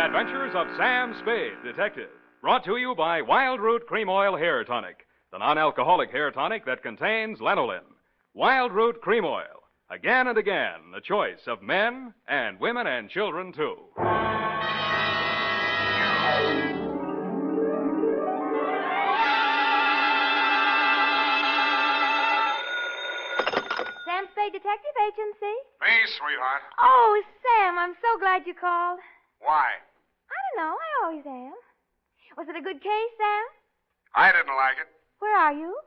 Adventures of Sam Spade, Detective. Brought to you by Wild Root Cream Oil Hair Tonic, the non-alcoholic hair tonic that contains lanolin. Wild Root Cream Oil. Again and again, the choice of men and women and children, too. Sam Spade Detective Agency? Me, sweetheart. Oh, Sam, I'm so glad you called. Why? I don't know. I always am. Was it a good case, Sam? I didn't like it. Where are you?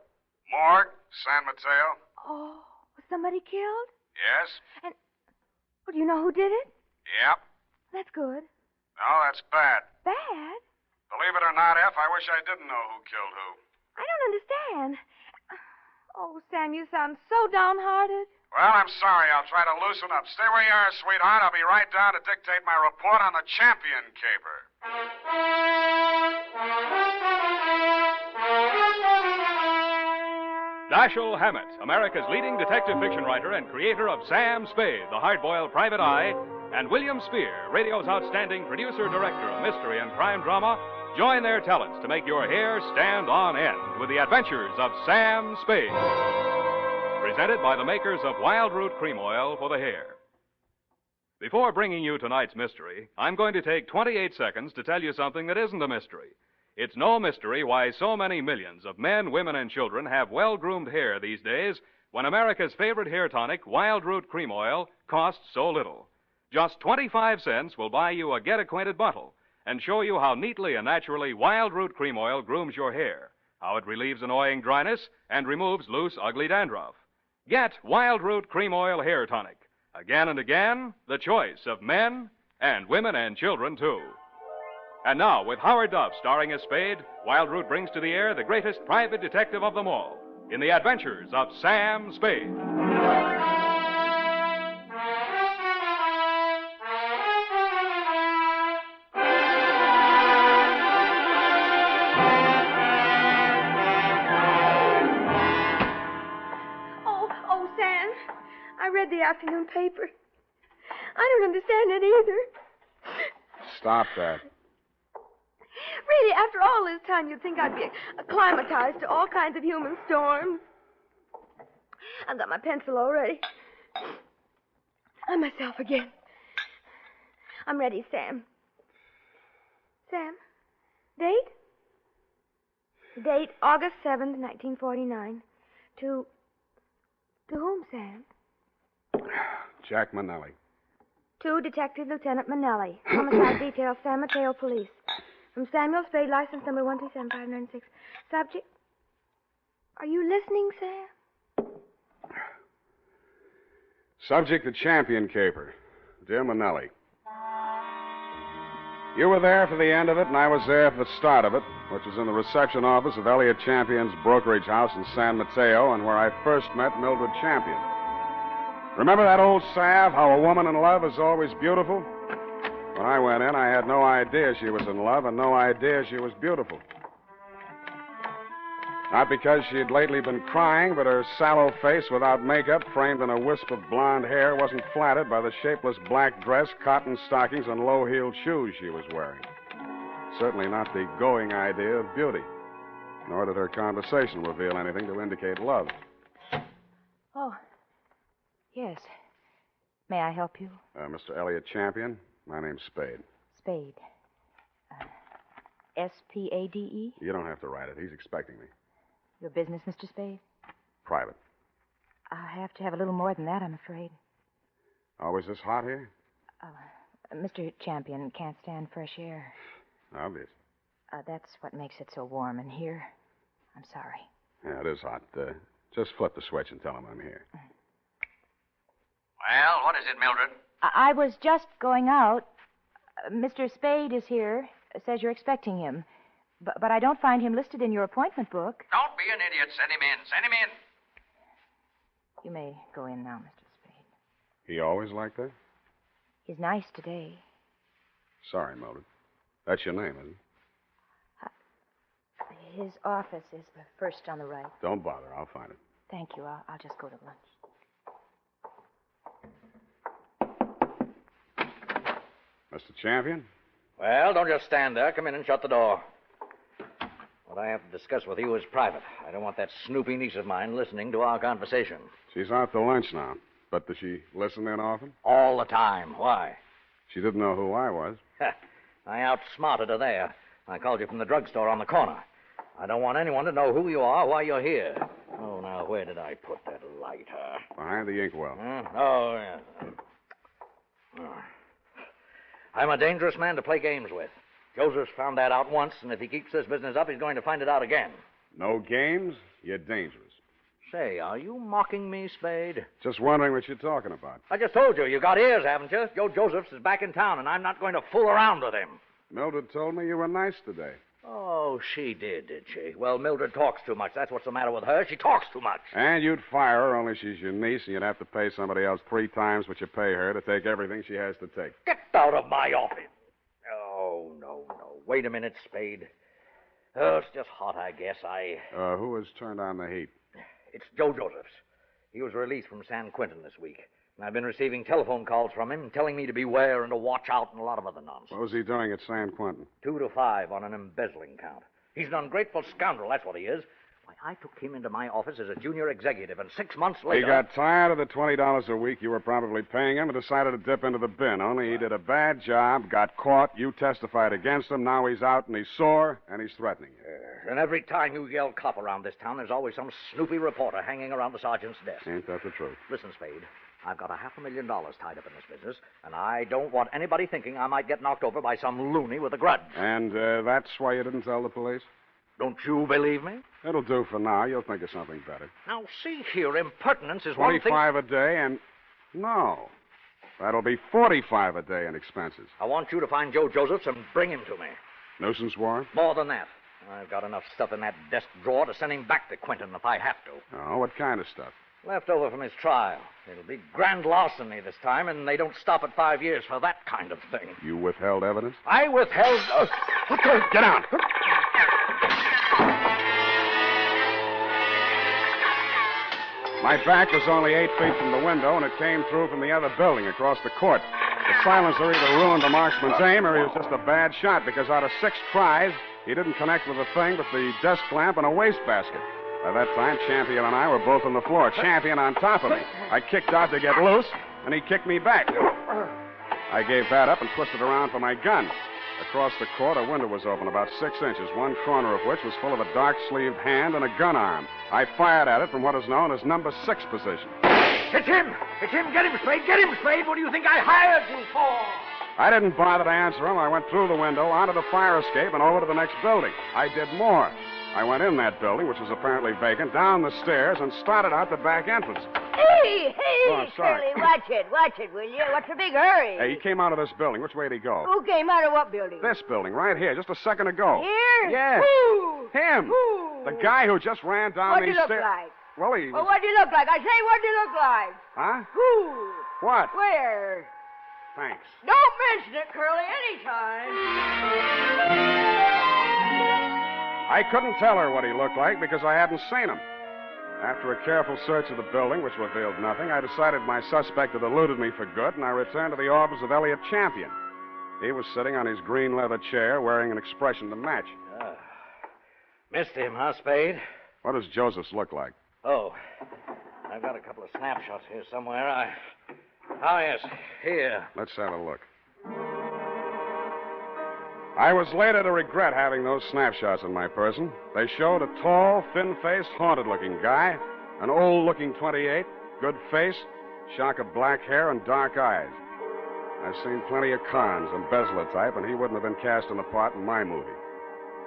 Morgue, San Mateo. Oh, was somebody killed? Yes. And, well, do you know who did it? Yep. That's good. No, that's bad. Bad? Believe it or not, F, I wish I didn't know who killed who. I don't understand. Oh, Sam, you sound so downhearted. Well, I'm sorry. I'll try to loosen up. Stay where you are, sweetheart. I'll be right down to dictate my report on the champion caper. Dashiell Hammett, America's leading detective fiction writer and creator of Sam Spade, the hard-boiled private eye, and William Spear, radio's outstanding producer-director of mystery and crime drama, join their talents to make your hair stand on end with the adventures of Sam Spade. Presented by the makers of Wild Root Cream Oil for the hair. Before bringing you tonight's mystery, I'm going to take 28 seconds to tell you something that isn't a mystery. It's no mystery why so many millions of men, women, and children have well-groomed hair these days when America's favorite hair tonic, Wild Root Cream Oil, costs so little. Just 25 cents will buy you a get-acquainted bottle and show you how neatly and naturally Wild Root Cream Oil grooms your hair, how it relieves annoying dryness and removes loose, ugly dandruff. Get Wild Root Cream Oil Hair Tonic. Again and again, the choice of men and women and children, too. And now, with Howard Duff starring as Spade, Wild Root brings to the air the greatest private detective of them all in the adventures of Sam Spade. Oh, Sam, I read the afternoon paper. I don't understand it either. Stop that. Really, after all this time, you'd think I'd be acclimatized to all kinds of human storms. I've got my pencil already. I'm myself again. I'm ready, Sam. Sam, date? Date August 7th, 1949. To whom, Sam? Jack Manelli. To Detective Lieutenant Manelli, Homicide Detail, San Mateo Police. From Samuel Spade, license number 1375996. Subject. Are you listening, Sam? Subject, the champion caper. Dear Manelli. You were there for the end of it, and I was there for the start of it, which was in the reception office of Elliot Champion's brokerage house in San Mateo, and where I first met Mildred Champion. Remember that old salve, how a woman in love is always beautiful? When I went in, I had no idea she was in love and no idea she was beautiful. Not because she had lately been crying, but her sallow face without makeup, framed in a wisp of blonde hair, wasn't flattered by the shapeless black dress, cotton stockings, and low-heeled shoes she was wearing. Certainly not the going idea of beauty. Nor did her conversation reveal anything to indicate love. Oh, yes. May I help you? Mr. Elliot Champion, my name's Spade. Spade. S-P-A-D-E? You don't have to write it. He's expecting me. Your business, Mr. Spade? Private. I have to have a little more than that, I'm afraid. Always this hot here? Mr. Champion can't stand fresh air. Obvious. That's what makes it so warm in here. I'm sorry. Yeah, it is hot. Just flip the switch and tell him I'm here. Well, what is it, Mildred? I was just going out. Mr. Spade is here. Says you're expecting him. But I don't find him listed in your appointment book. Don't be an idiot. Send him in. Send him in. You may go in now, Mr. Spade. He always like that? He's nice today. Sorry, Mildred. That's your name, isn't it? His office is the first on the right. Don't bother. I'll find it. Thank you. I'll just go to lunch. Mr. Champion, Well, don't just stand there. Come in and shut the door. What I have to discuss with you is private. I don't want that snoopy niece of mine listening to our conversation. She's out to lunch now. But does she listen in often? All the time. Why? She didn't know who I was. I outsmarted her there. I called you from the drugstore on the corner. I don't want anyone to know who you are, why you're here. Oh, now, where did I put that lighter? Behind the inkwell. Oh, yeah. Oh. I'm a dangerous man to play games with. Joseph's found that out once, and if he keeps this business up, he's going to find it out again. No games? You're dangerous. Say, are you mocking me, Spade? Just wondering what you're talking about. I just told you. You got ears, haven't you? Joe Josephs is back in town, and I'm not going to fool around with him. Mildred told me you were nice today. Oh, she did she? Well, Mildred talks too much. That's what's the matter with her. She talks too much. And you'd fire her, only she's your niece, and you'd have to pay somebody else 3 times what you pay her to take everything she has to take. Get out of my office. Oh, no. Wait a minute, Spade. Oh, it's just hot, I guess. Who has turned on the heat? It's Joe Josephs. He was released from San Quentin this week. And I've been receiving telephone calls from him telling me to beware and to watch out and a lot of other nonsense. What was he doing at San Quentin? 2 to 5 on an embezzling count. He's an ungrateful scoundrel, that's what he is. Why, I took him into my office as a junior executive, and 6 months later... He got tired of the $20 a week you were probably paying him and decided to dip into the bin. Only he did a bad job, got caught, you testified against him, now he's out and he's sore, and he's threatening you. And every time you yell cop around this town, there's always some snoopy reporter hanging around the sergeant's desk. Ain't that the truth? Listen, Spade, I've got $500,000 tied up in this business, and I don't want anybody thinking I might get knocked over by some loony with a grudge. And that's why you didn't tell the police? Don't you believe me? It'll do for now. You'll think of something better. Now, see here, impertinence is one thing... 25 a day and... No. That'll be 45 a day in expenses. I want you to find Joe Josephs and bring him to me. Nuisance warrant? More than that. I've got enough stuff in that desk drawer to send him back to Quentin if I have to. Oh, what kind of stuff? Left over from his trial. It'll be grand larceny this time, and they don't stop at 5 years for that kind of thing. You withheld evidence? I withheld... Get down! My back was only 8 feet from the window, and it came through from the other building across the court. The silencer either ruined the marksman's aim, or he was just a bad shot, because out of 6 tries, he didn't connect with a thing but the desk lamp and a wastebasket. By that time, Champion and I were both on the floor, Champion on top of me. I kicked out to get loose, and he kicked me back. I gave that up and twisted around for my gun. Across the court, a window was open about 6 inches, one corner of which was full of a dark-sleeved hand and a gun arm. I fired at it from what is known as number 6 position. It's him! It's him! Get him, Spade! Get him, Spade! What do you think I hired you for? I didn't bother to answer him. I went through the window, onto the fire escape, and over to the next building. I did more. I went in that building, which was apparently vacant, down the stairs, and started out the back entrance. Hey, Oh, sorry. Curly, watch it, will you? What's the big hurry? Hey, he came out of this building. Which way did he go? Who came out of what building? This building, right here, just a second ago. Here? Yes. Who? Him. Who? The guy who just ran down What'd these he look stairs. like? Well, he was... Well, what'd he look like? I say, what'd he look like? Huh? Who? What? Where? Thanks. Don't mention it, Curly, anytime. I couldn't tell her what he looked like because I hadn't seen him. After a careful search of the building, which revealed nothing, I decided my suspect had eluded me for good, and I returned to the office of Elliot Champion. He was sitting on his green leather chair, wearing an expression to match. Missed him, huh, Spade? What does Josephs look like? Oh, I've got a couple of snapshots here somewhere. Oh, yes, here. Let's have a look. I was later to regret having those snapshots in my person. They showed a tall, thin-faced, haunted-looking guy, an old-looking 28, good face, shock of black hair, and dark eyes. I've seen plenty of cons, embezzler type, and he wouldn't have been cast in the part in my movie.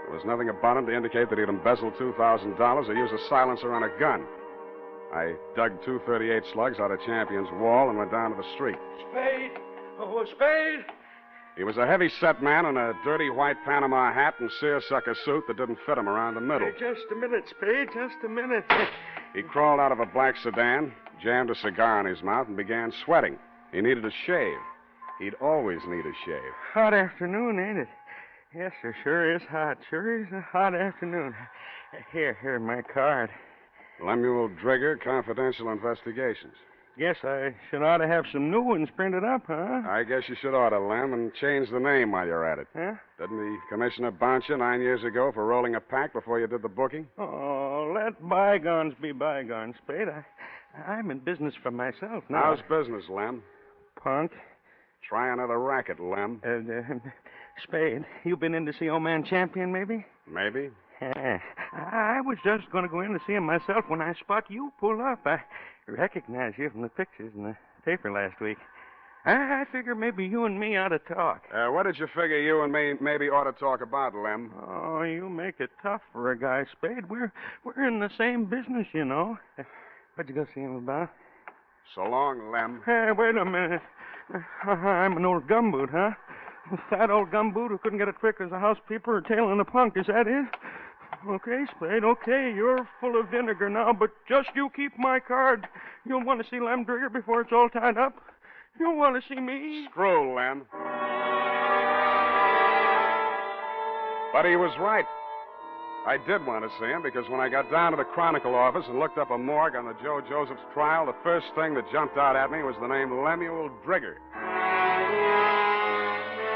There was nothing about him to indicate that he'd embezzled $2,000 or used a silencer on a gun. I dug 238 slugs out of Champion's wall and went down to the street. Spade! Oh, Spade! He was a heavy-set man in a dirty white Panama hat and seersucker suit that didn't fit him around the middle. Just a minute, Spade, just a minute. He crawled out of a black sedan, jammed a cigar in his mouth, and began sweating. He needed a shave. He'd always need a shave. Hot afternoon, ain't it? Yes, sir, sure is hot. Sure is a hot afternoon. Here, my card. Lemuel Drigger, Confidential Investigations. Guess I should ought to have some new ones printed up, huh? I guess you should order, Lem, and change the name while you're at it. Huh? Didn't the commissioner bounce you 9 years ago for rolling a pack before you did the booking? Oh, let bygones be bygones, Spade. I'm in business for myself now. How's business, Lem? Punk? Try another racket, Lem. Spade, you been in to see old man Champion, maybe? Maybe. I was just going to go in to see him myself when I spot you pull up. I recognize you from the pictures in the paper last week. I figure maybe you and me ought to talk. What did you figure you and me maybe ought to talk about, Lem? Oh, you make it tough for a guy, Spade. We're in the same business, you know. What'd you go see him about? So long, Lem. Hey, wait a minute. I'm an old gumboot, huh? A fat old gumboot who couldn't get a trick as a housekeeper or tailing a punk. Is that it? Okay, Spade, okay. You're full of vinegar now, but just you keep my card. You'll want to see Lem Drigger before it's all tied up. You'll want to see me. Screw, Lem. But he was right. I did want to see him because when I got down to the Chronicle office and looked up a morgue on the Joe Josephs trial, the first thing that jumped out at me was the name Lemuel Drigger.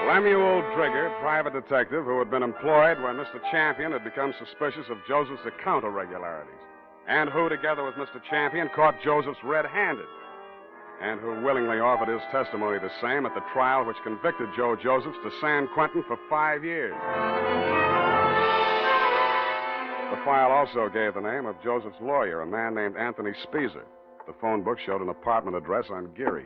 Lemuel Drigger, private detective who had been employed when Mr. Champion had become suspicious of Joseph's account irregularities, and who, together with Mr. Champion, caught Josephs red-handed, and who willingly offered his testimony the same at the trial which convicted Joe Josephs to San Quentin for 5 years. The file also gave the name of Joseph's lawyer, a man named Anthony Speezer. The phone book showed an apartment address on Geary.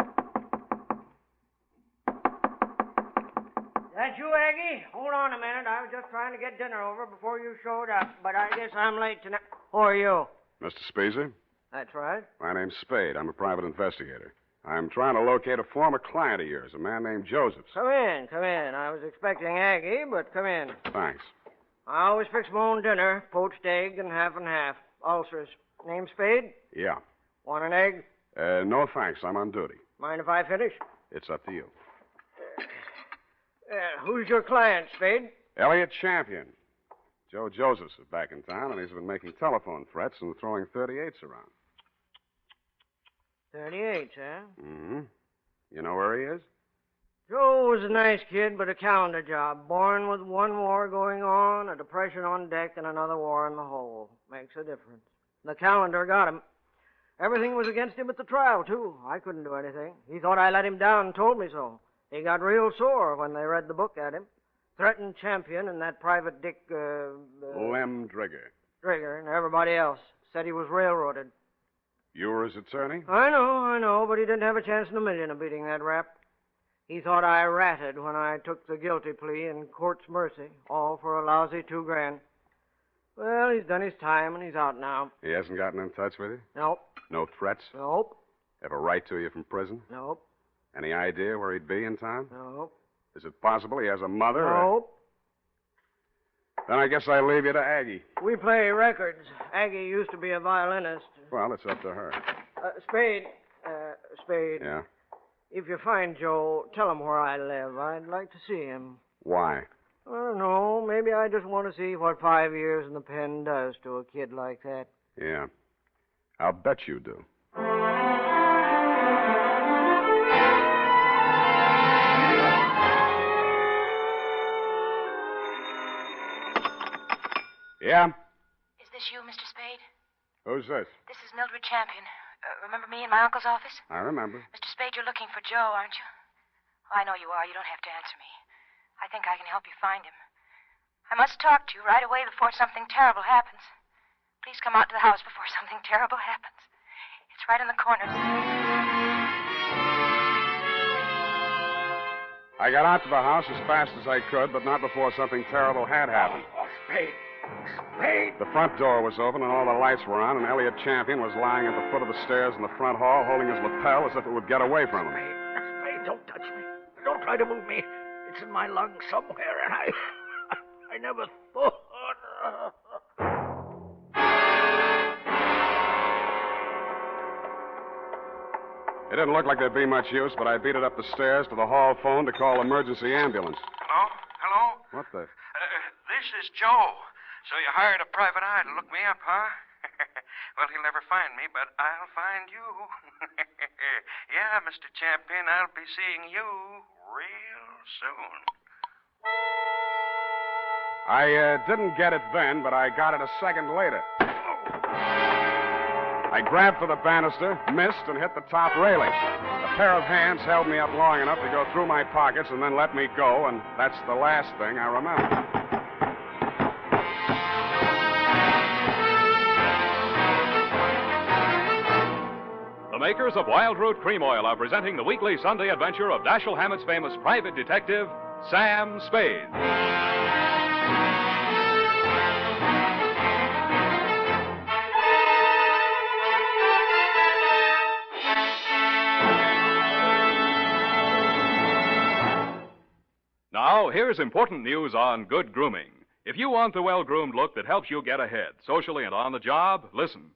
That you, Aggie? Hold on a minute. I was just trying to get dinner over before you showed up, but I guess I'm late tonight. Who are you? Mr. Speezer? That's right. My name's Spade. I'm a private investigator. I'm trying to locate a former client of yours, a man named Josephs. Come in, come in. I was expecting Aggie, but come in. Thanks. I always fix my own dinner, poached egg and half. Ulcers. Name Spade? Yeah. Want an egg? No thanks. I'm on duty. Mind if I finish? It's up to you. Who's your client, Spade? Elliot Champion. Joe Josephs is back in town, and he's been making telephone threats and throwing 38s around. 38, huh? Mm-hmm. You know where he is? Joe was a nice kid, but a calendar job. Born with one war going on, a depression on deck, and another war in the hole. Makes a difference. The calendar got him. Everything was against him at the trial, too. I couldn't do anything. He thought I let him down and told me so. He got real sore when they read the book at him. Threatened Champion and that private dick, Lem Drigger. Drigger and everybody else. Said he was railroaded. You were his attorney? I know, but he didn't have a chance in a million of beating that rap. He thought I ratted when I took the guilty plea in court's mercy, all for a lousy $2,000. Well, he's done his time and he's out now. He hasn't gotten in touch with you? Nope. No threats? Nope. Ever write to you from prison? Nope. Any idea where he'd be in town? Nope. Is it possible he has a mother? Nope. Then I guess I leave you to Aggie. We play records. Aggie used to be a violinist. Well, it's up to her. Spade. Spade. Yeah? If you find Joe, tell him where I live. I'd like to see him. Why? I don't know. Maybe I just want to see what 5 years in the pen does to a kid like that. Yeah. I'll bet you do. Yeah? Is this you, Mr. Spade? Who's this? This is Mildred Champion. Remember me in my uncle's office? I remember. Mr. Spade, you're looking for Joe, aren't you? Oh, I know you are. You don't have to answer me. I think I can help you find him. I must talk to you right away before something terrible happens. Please come out to the house before something terrible happens. It's right in the corner. I got out to the house as fast as I could, but not before something terrible had happened. Spade. Spade. The front door was open and all the lights were on, and Elliot Champion was lying at the foot of the stairs in the front hall, holding his lapel as if it would get away from him. Spade, don't touch me. Don't try to move me. It's in my lungs somewhere, and I never thought. It didn't look like there'd be much use, but I beat it up the stairs to the hall phone to call emergency ambulance. Hello? Hello? What the? This is Joe. So you hired a private eye to look me up, huh? Well, he'll never find me, but I'll find you. Yeah, Mr. Champion, I'll be seeing you real soon. I didn't get it then, but I got it a second later. I grabbed for the banister, missed, and hit the top railing. A pair of hands held me up long enough to go through my pockets and then let me go, and that's the last thing I remember. The makers of Wild Root Cream Oil are presenting the weekly Sunday adventure of Dashiell Hammett's famous private detective, Sam Spade. Now, here's important news on good grooming. If you want the well-groomed look that helps you get ahead, socially and on the job, listen.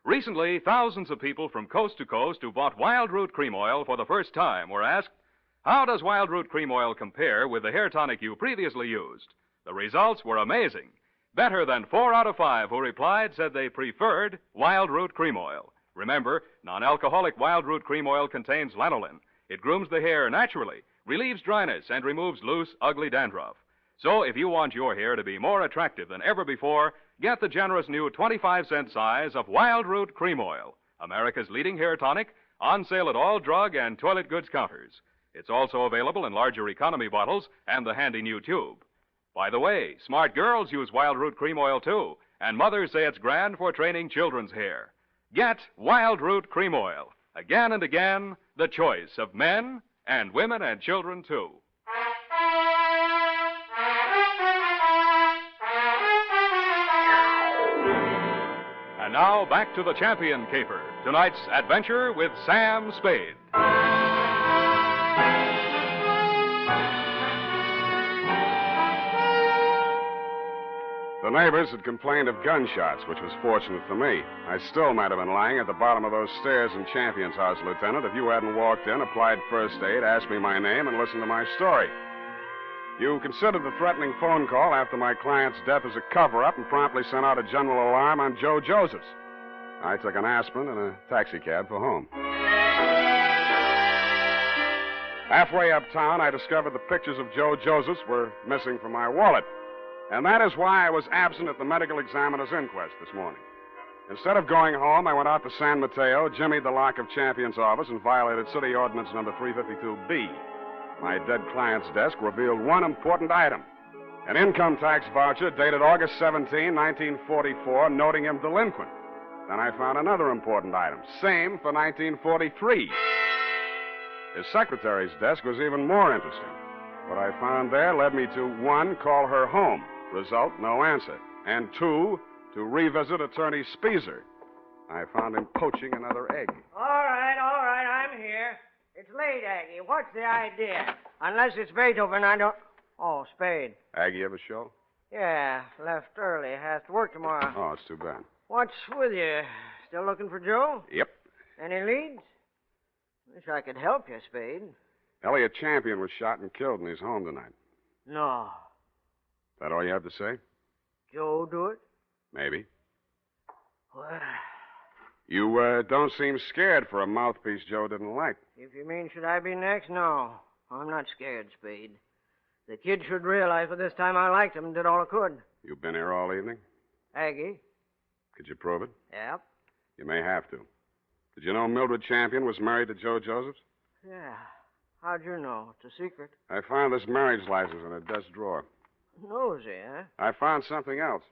Recently, thousands of people from coast to coast who bought Wild Root Cream Oil for the first time were asked, how does Wild Root Cream Oil compare with the hair tonic you previously used? The results were amazing. Better than 4 out of 5 who replied said they preferred Wild Root Cream Oil. Remember, non-alcoholic Wild Root Cream Oil contains lanolin. It grooms the hair naturally, relieves dryness, and removes loose, ugly dandruff. So if you want your hair to be more attractive than ever before, get the generous new 25-cent size of Wild Root Cream Oil, America's leading hair tonic, on sale at all drug and toilet goods counters. It's also available in larger economy bottles and the handy new tube. By the way, smart girls use Wild Root Cream Oil, too, and mothers say it's grand for training children's hair. Get Wild Root Cream Oil. Again and again, the choice of men and women and children, too. And now, back to the Champion Caper. Tonight's adventure with Sam Spade. The neighbors had complained of gunshots, which was fortunate for me. I still might have been lying at the bottom of those stairs in Champion's house, Lieutenant, if you hadn't walked in, applied first aid, asked me my name, and listened to my story. You considered the threatening phone call after my client's death as a cover-up and promptly sent out a general alarm on Joe Josephs. I took an aspirin and a taxicab for home. Halfway uptown, I discovered the pictures of Joe Josephs were missing from my wallet. And that is why I was absent at the medical examiner's inquest this morning. Instead of going home, I went out to San Mateo, jimmied the lock of Champion's office, and violated City Ordinance number 352B. My dead client's desk revealed one important item. An income tax voucher dated August 17, 1944, noting him delinquent. Then I found another important item, same for 1943. His secretary's desk was even more interesting. What I found there led me to, 1, call her home. Result, no answer. And 2, to revisit Attorney Speezer. I found him poaching another egg. All right, I'm here. It's late, Aggie. What's the idea? Unless it's Beethoven, I don't... Oh, Spade. Aggie have a show? Yeah, left early. Has to work tomorrow. Oh, it's too bad. What's with you? Still looking for Joe? Yep. Any leads? Wish I could help you, Spade. Elliot Champion was shot and killed in his home tonight. No. That all you have to say? Joe do it? Maybe. Well, You don't seem scared for a mouthpiece Joe didn't like. if you mean should I be next, no. I'm not scared, Spade. The kid should realize by this time I liked him and did all I could. You've been here all evening? Aggie? Could you prove it? Yep. You may have to. Did you know Mildred Champion was married to Joe Josephs? Yeah. How'd you know? It's a secret. I found this marriage license in her desk drawer. Nosy, huh? I found something else.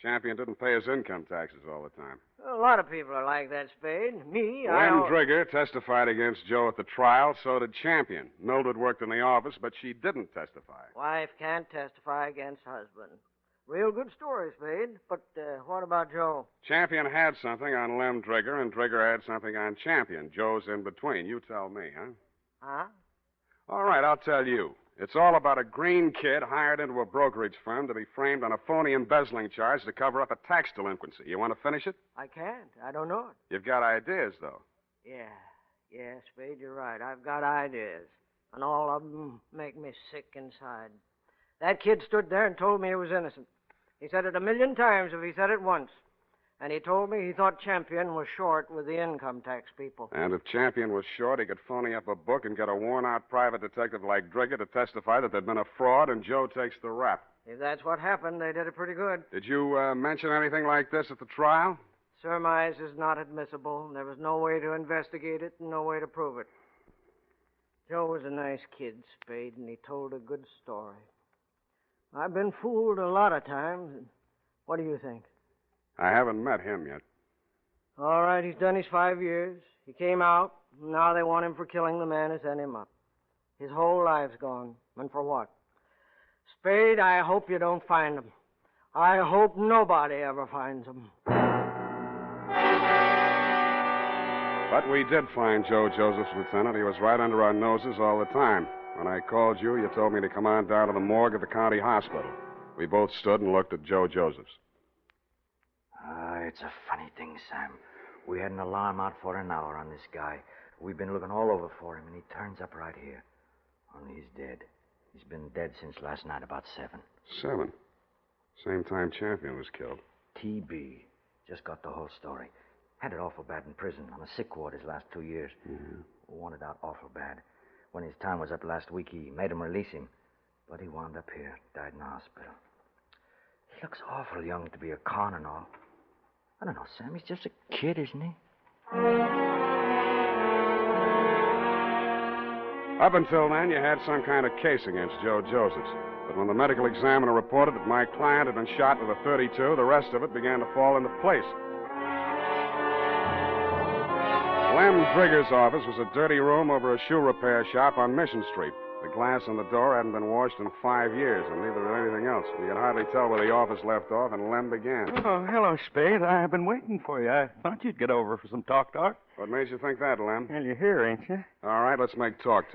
Champion didn't pay his income taxes all the time. A lot of people are like that, Spade. Me, Lem Drigger testified against Joe at the trial, so did Champion. Mildred worked in the office, but she didn't testify. Wife can't testify against husband. Real good story, Spade. But what about Joe? Champion had something on Lem Drigger, and Drigger had something on Champion. Joe's in between. You tell me, huh? Huh? All right, I'll tell you. It's all about a green kid hired into a brokerage firm to be framed on a phony embezzling charge to cover up a tax delinquency. You want to finish it? I can't. I don't know it. You've got ideas, though. Yeah, Spade, you're right. I've got ideas. And all of them make me sick inside. That kid stood there and told me he was innocent. He said it 1,000,000 times if he said it once. And he told me he thought Champion was short with the income tax people. And if Champion was short, he could phony up a book and get a worn-out private detective like Drigger to testify that there'd been a fraud, and Joe takes the rap. If that's what happened, they did it pretty good. Did you mention anything like this at the trial? Surmise is not admissible. There was no way to investigate it and no way to prove it. Joe was a nice kid, Spade, and he told a good story. I've been fooled a lot of times. What do you think? I haven't met him yet. All right, he's done his 5 years. He came out, and now they want him for killing the man who sent him up. His whole life's gone. And for what? Spade, I hope you don't find him. I hope nobody ever finds him. But we did find Joe Josephs, Lieutenant. He was right under our noses all the time. When I called you, you told me to come on down to the morgue of the county hospital. We both stood and looked at Joe Josephs. It's a funny thing, Sam. We had an alarm out for an hour on this guy. We've been looking all over for him, and he turns up right here. Only he's dead. He's been dead since last night about 7. 7? Same time Champion was killed. TB. Just got the whole story. Had it awful bad in prison, on a sick ward his last 2 years. Mm-hmm. Wanted out awful bad. When his time was up last week, he made him release him. But he wound up here, died in the hospital. He looks awful young to be a con and all. I don't know, Sam. He's just a kid, isn't he? Up until then, you had some kind of case against Joe Josephs. But when the medical examiner reported that my client had been shot with a .32, the rest of it began to fall into place. Lem Drigger's office was a dirty room over a shoe repair shop on Mission Street. The glass on the door hadn't been washed in 5 years, and neither had anything else. You could hardly tell where the office left off and Lem began. Oh, hello, Spade. I've been waiting for you. I thought you'd get over for some talk. What made you think that, Lem? Well, you're here, ain't you? All right, let's make talk.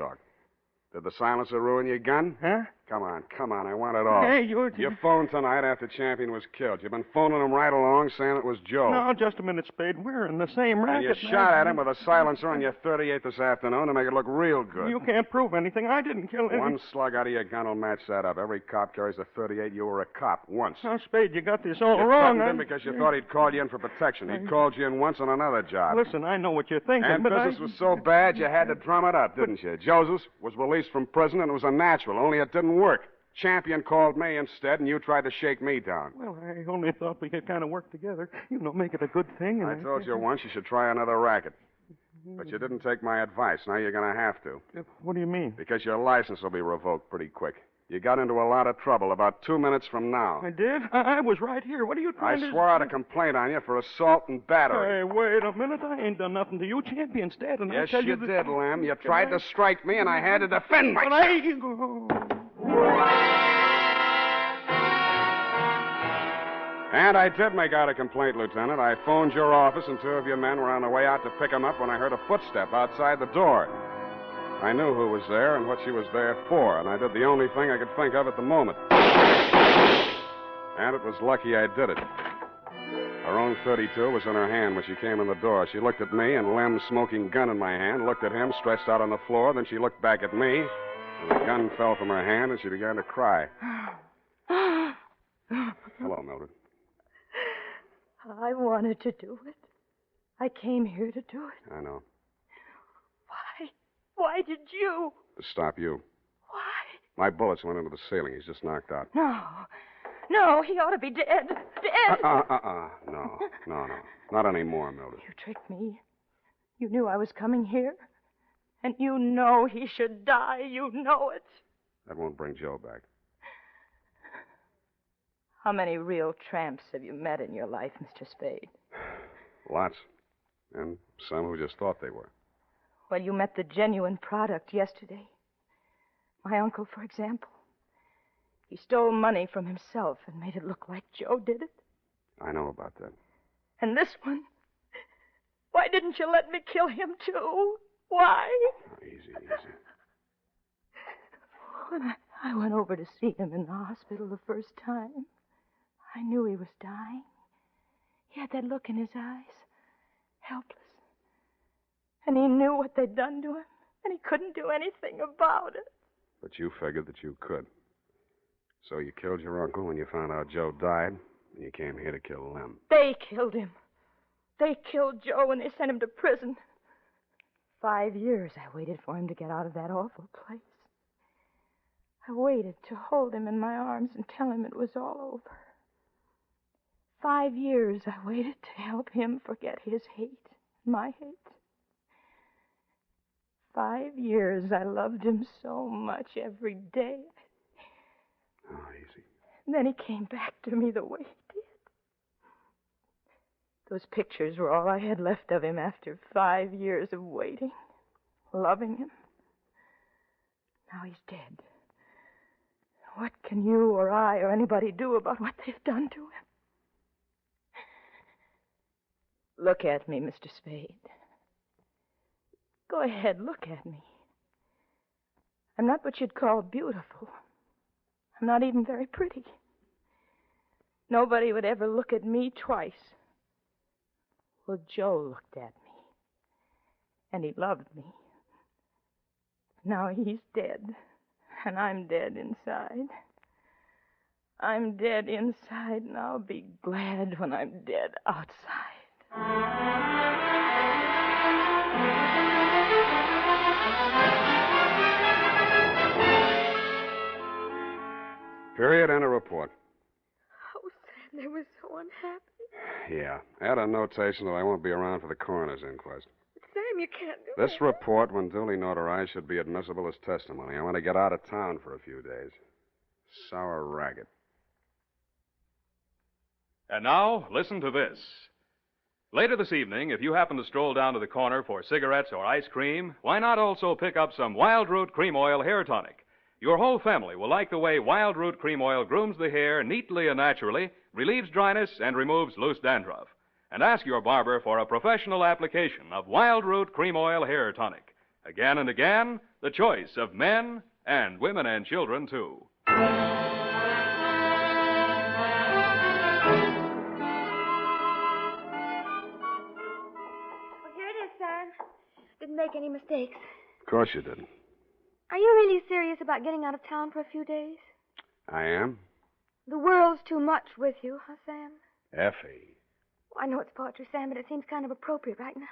Did the silencer ruin your gun? Huh? Come on, I want it all. Hey, you phoned tonight after Champion was killed. You've been phoning him right along saying it was Joe. No, just a minute, Spade. We're in the same racket. And you shot at him with a silencer on your .38 this afternoon to make it look real good. You can't prove anything. I didn't kill him. One slug out of your gun will match that up. Every cop carries a .38. You were a cop once. Now, Spade, you got this all you wrong. You him because you thought he'd called you in for protection. He'd called you in once on another job. Listen, I know what you're thinking, and but business was so bad you had to drum it up, didn't you? Josephs was released from prison, and it was a natural, only it didn't work. Champion called me instead, and you tried to shake me down. Well, I only thought we could kind of work together. Make it a good thing. I told you once you should try another racket. But you didn't take my advice. Now you're going to have to. What do you mean? Because your license will be revoked pretty quick. You got into a lot of trouble about 2 minutes from now. I did? I was right here. What are you trying to... I swore out a complaint on you for assault and battery. Hey, wait a minute. I ain't done nothing to you. Champion's dead, and yes, I tell you... Yes, you did, Lem. You tried to strike me, and I had to defend myself. And I did make out a complaint, Lieutenant. I phoned your office, and 2 of your men were on the way out to pick him up when I heard a footstep outside the door. I knew who was there and what she was there for, and I did the only thing I could think of at the moment. And it was lucky I did it. Her own .32 was in her hand when she came in the door. She looked at me, and Lem's smoking gun in my hand, looked at him, stretched out on the floor, then she looked back at me, and the gun fell from her hand, and she began to cry. Hello, Mildred. I wanted to do it. I came here to do it. I know. Why? Why did you? To stop you. Why? My bullets went into the ceiling. He's just knocked out. No, he ought to be dead. Dead. No. Not anymore, Mildred. You tricked me. You knew I was coming here. And you know he should die. You know it. That won't bring Joe back. How many real tramps have you met in your life, Mr. Spade? Lots. And some who just thought they were. Well, you met the genuine product yesterday. My uncle, for example. He stole money from himself and made it look like Joe did it. I know about that. And this one? Why didn't you let me kill him, too? Why? Oh, easy. When I went over to see him in the hospital the first time, I knew he was dying. He had that look in his eyes, helpless. And he knew what they'd done to him, and he couldn't do anything about it. But you figured that you could. So you killed your uncle when you found out Joe died, You came here to kill them. They killed him. They killed Joe and they sent him to prison. 5 years I waited for him to get out of that awful place. I waited to hold him in my arms and tell him it was all over. 5 years I waited to help him forget his hate, my hate. 5 years I loved him so much every day. Oh, easy. And then he came back to me the way he did. Those pictures were all I had left of him after 5 years of waiting, loving him. Now he's dead. What can you or I or anybody do about what they've done to him? Look at me, Mr. Spade. Go ahead, look at me. I'm not what you'd call beautiful. I'm not even very pretty. Nobody would ever look at me twice. Well, Joe looked at me, and he loved me. Now he's dead, and I'm dead inside. I'm dead inside, and I'll be glad when I'm dead outside. Period and a report. Oh, Sam, they were so unhappy. Yeah. Add a notation that I won't be around for the coroner's inquest. Sam, you can't do This that. report, when duly notarized, should be admissible as testimony. I want to get out of town for a few days. Sour ragged. And now, listen to this. Later this evening, if you happen to stroll down to the corner for cigarettes or ice cream, why not also pick up some Wild Root Cream Oil Hair Tonic? Your whole family will like the way Wild Root Cream Oil grooms the hair neatly and naturally, relieves dryness, and removes loose dandruff. And ask your barber for a professional application of Wild Root Cream Oil Hair Tonic. Again and again, the choice of men and women and children, too. Didn't make any mistakes. Of course you didn't. Are you really serious about getting out of town for a few days? I am? The world's too much with you, huh, Sam? Effie. Well, I know it's poetry, Sam, but it seems kind of appropriate right now.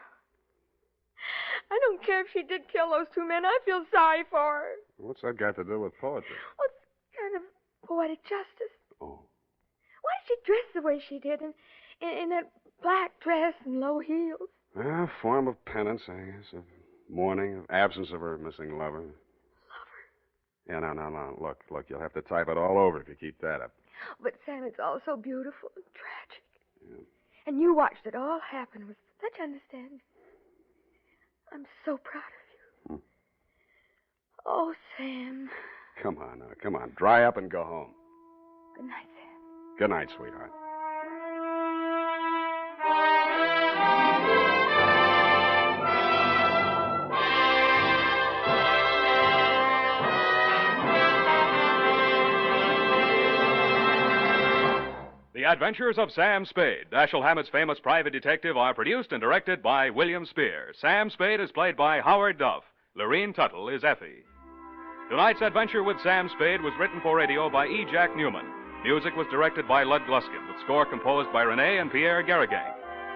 I don't care if she did kill those two men. I feel sorry for her. What's that got to do with poetry? Well, it's kind of poetic justice. Oh. Why did she dress the way she did in that black dress and low heels? A form of penance, I guess, of mourning, of absence of her missing lover. Lover? Yeah, no. Look, you'll have to type it all over if you keep that up. But, Sam, it's all so beautiful and tragic. Yeah. And you watched it all happen with such understanding. I'm so proud of you. Oh, Sam. Come on now, come on. Dry up and go home. Good night, Sam. Good night, sweetheart. The Adventures of Sam Spade, Dashiell Hammett's famous private detective, are produced and directed by William Spear. Sam Spade is played by Howard Duff. Lorene Tuttle is Effie. Tonight's adventure with Sam Spade was written for radio by E. Jack Newman. Music was directed by Lud Gluskin, with score composed by Renee and Pierre Garrigang.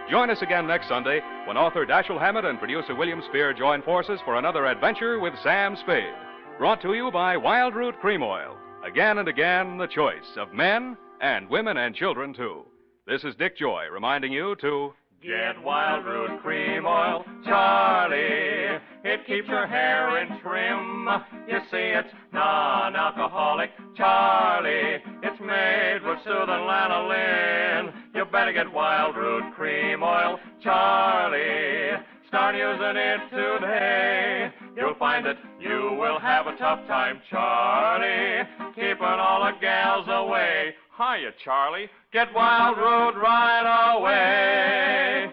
Join us again next Sunday when author Dashiell Hammett and producer William Spear join forces for another adventure with Sam Spade. Brought to you by Wild Root Cream Oil. Again and again, the choice of men and women and children, too. This is Dick Joy reminding you to get Wild Root Cream Oil, Charlie. It keeps your hair in trim. You see, it's non-alcoholic, Charlie. It's made with soothing lanolin. You better get Wild Root Cream Oil, Charlie. Start using it today. You'll find that you will have a tough time, Charlie, keeping all the gals away. Hiya, Charlie. Get Wild Root right away.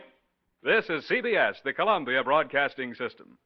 This is CBS, the Columbia Broadcasting System.